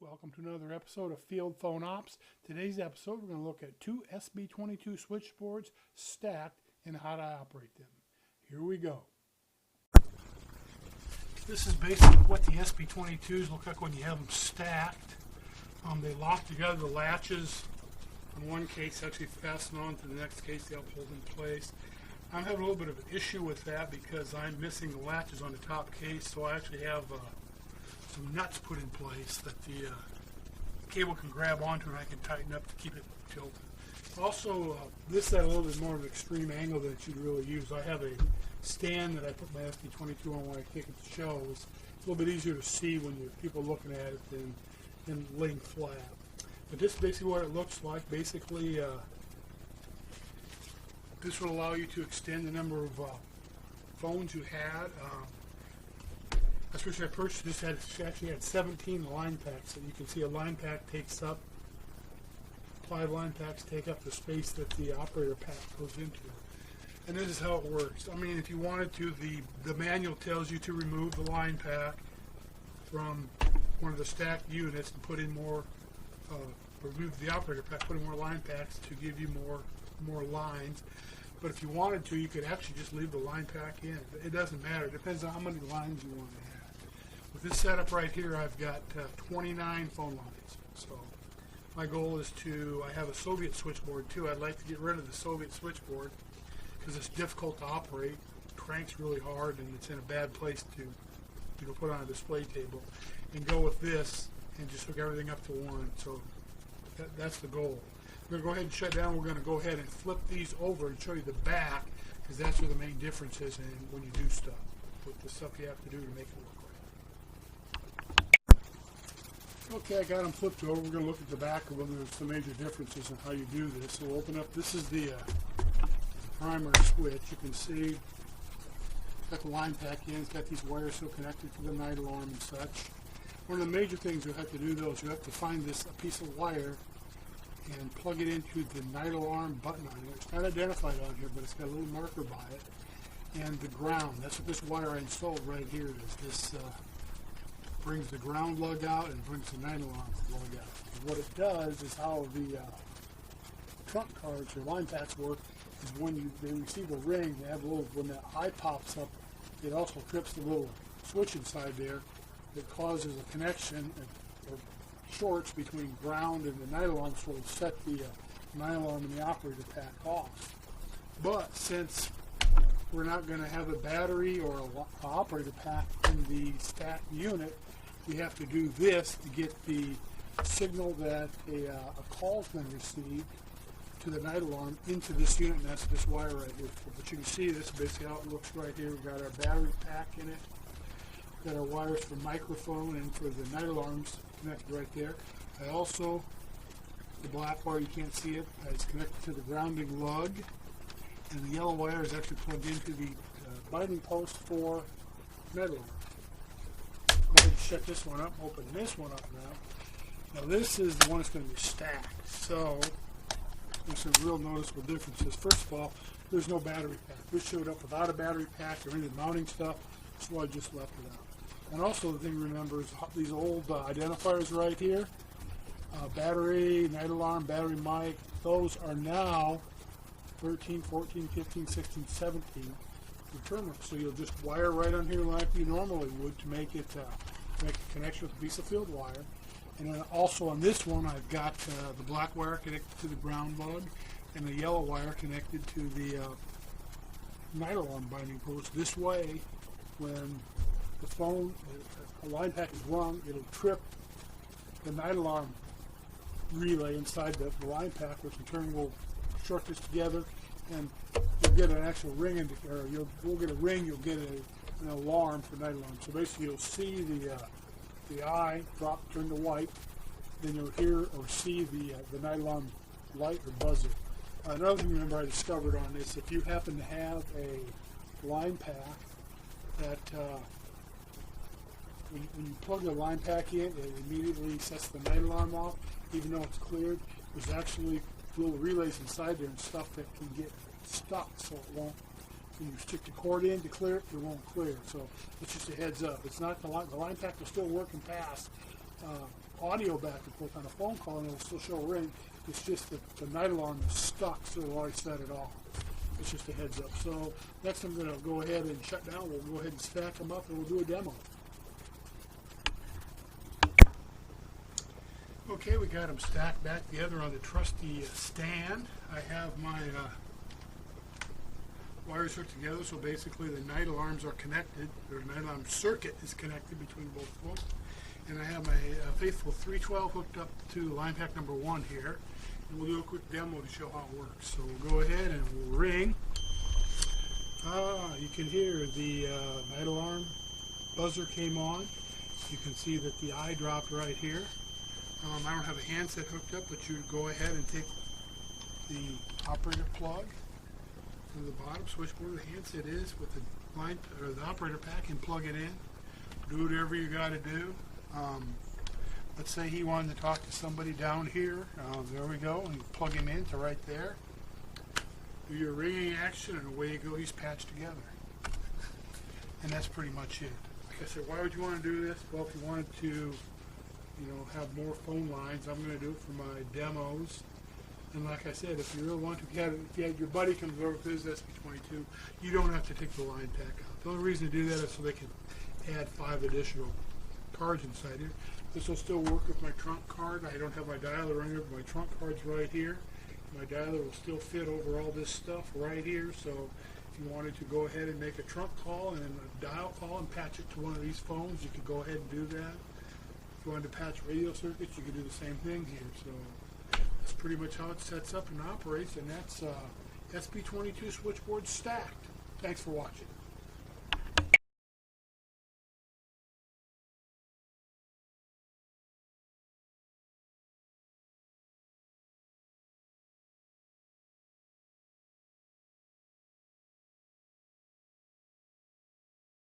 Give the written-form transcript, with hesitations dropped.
Welcome to another episode of Field Phone Ops. Today's episode we're going to look at two SB-22 switchboards stacked and how to operate them. Here we go. This is basically what the SB-22s look like when you have them stacked. They lock together the latches. In one case actually fasten on to the next case, they'll hold in place. I'm having a little bit of an issue with that because I'm missing the latches on the top case, so I actually have some nuts put in place that the cable can grab onto and I can tighten up to keep it tilted. Also, this is at a little bit more of an extreme angle than it should really use. I have a stand that I put my SB-22 on when I take it to shows. It's a little bit easier to see when people are looking at it than laying flat. But this is basically what it looks like. Basically, this will allow you to extend the number of phones you had. Especially I purchased this, actually had 17 line packs. So you can see a line pack takes up, 5 line packs take up the space that the operator pack goes into. And this is how it works. I mean, if you wanted to, the manual tells you to remove the line pack from one of the stacked units and put in more, remove the operator pack, put in more line packs to give you more lines. But if you wanted to, you could actually just leave the line pack in. It doesn't matter. It depends on how many lines you want to have. With this setup right here, I've got 29 phone lines. So my goal is I have a Soviet switchboard too. I'd like to get rid of the Soviet switchboard because it's difficult to operate. It cranks really hard and it's in a bad place to put on a display table. And go with this and just hook everything up to one. So that's the goal. We're going to go ahead and shut down. We're going to go ahead and flip these over and show you the back because that's where the main difference is in when you do stuff. With the stuff you have to do to make it work right. Okay, I got them flipped over. We're going to look at the back of them. There's some major differences in how you do this. So we'll open up. This is the primary switch. You can see it's got the line pack in. It's got these wires still connected to the night alarm and such. One of the major things you have to do though is you have to find a piece of wire and plug it into the night alarm button on it. It's not identified on here, but it's got a little marker by it. And the ground. That's what this wire I installed right here is. This brings the ground lug out and brings the night alarm lug out. And what it does is how the trunk cards or line packs work is when they receive a ring, they have a little, when that eye pops up, it also trips the little switch inside there that causes a connection or shorts between ground and the night alarm, so it'll set the night alarm and the operator pack off. But since we're not going to have a battery or an operator pack in the stacked unit, we have to do this to get the signal that a call's been received to the night alarm into this unit, and that's this wire right here. But you can see this is basically how it looks right here. We've got our battery pack in it. We've got our wires for microphone and for the night alarms connected right there. I also, the black wire, you can't see it, it's connected to the grounding lug, and the yellow wire is actually plugged into the binding post for night alarm. Go ahead and shut this one up, open this one up now. Now this is the one that's going to be stacked, so there's some real noticeable differences. First of all, there's no battery pack. This showed up without a battery pack or any mounting stuff, so I just left it out. And also the thing to remember is these old identifiers right here, battery, night alarm, battery mic, those are now 13, 14, 15, 16, 17 terminals. So you'll just wire right on here like you normally would to make a connection with a piece of field wire. And then also on this one I've got the black wire connected to the ground lug and the yellow wire connected to the night alarm binding post. This way, when the phone, a line pack is rung, it'll trip the night alarm relay inside the line pack, which in turn will short this together, and you'll get an actual ring indicator. You'll get a ring, you'll get an alarm for night alarm. So basically you'll see the eye drop, turn to white, then you'll hear or see the night alarm light or buzzer. Another thing remember I discovered on this, if you happen to have a line pack that when you plug the line pack in, it immediately sets the night alarm off, even though it's cleared. There's actually little relays inside there and stuff that can get stuck, so it won't. When you stick the cord in to clear it, it won't clear. So it's just a heads up. It's not the line pack will still work and pass audio back and forth on a phone call, and it'll still show ring. It's just that the night alarm is stuck, so it'll already set it off. It's just a heads up. So next I'm going to go ahead and shut down. We'll go ahead and stack them up, and we'll do a demo. Okay, we got them stacked back together on the trusty stand. I have my wires hooked together, so basically the night alarms are connected. The night alarm circuit is connected between both of them. And I have my faithful 312 hooked up to line pack number 1 here. And we'll do a quick demo to show how it works. So we'll go ahead and we'll ring. You can hear the night alarm buzzer came on. You can see that the eye dropped right here. I don't have a handset hooked up, but you would go ahead and take the operator plug to the bottom switchboard where the handset is with the line or the operator pack, and plug it in. Do whatever you got to do. Let's say he wanted to talk to somebody down here. There we go, and plug him in to right there. Do your ringing action, and away you go. He's patched together, and that's pretty much it. Like I said, why would you want to do this? Well, if you wanted to, have more phone lines, I'm going to do it for my demos. And like I said, if you really want to, if you had your buddy comes over with his SB-22, you don't have to take the line pack out. The only reason to do that is so they can add 5 additional cards inside here. This will still work with my trunk card. I don't have my dialer running over. My trunk card's right here. My dialer will still fit over all this stuff right here. So if you wanted to go ahead and make a trunk call and a dial call and patch it to one of these phones, you could go ahead and do that. If you wanted to patch radio circuits, you could do the same thing here. So that's pretty much how it sets up and operates, and that's SB-22 switchboard stacked. Thanks for watching.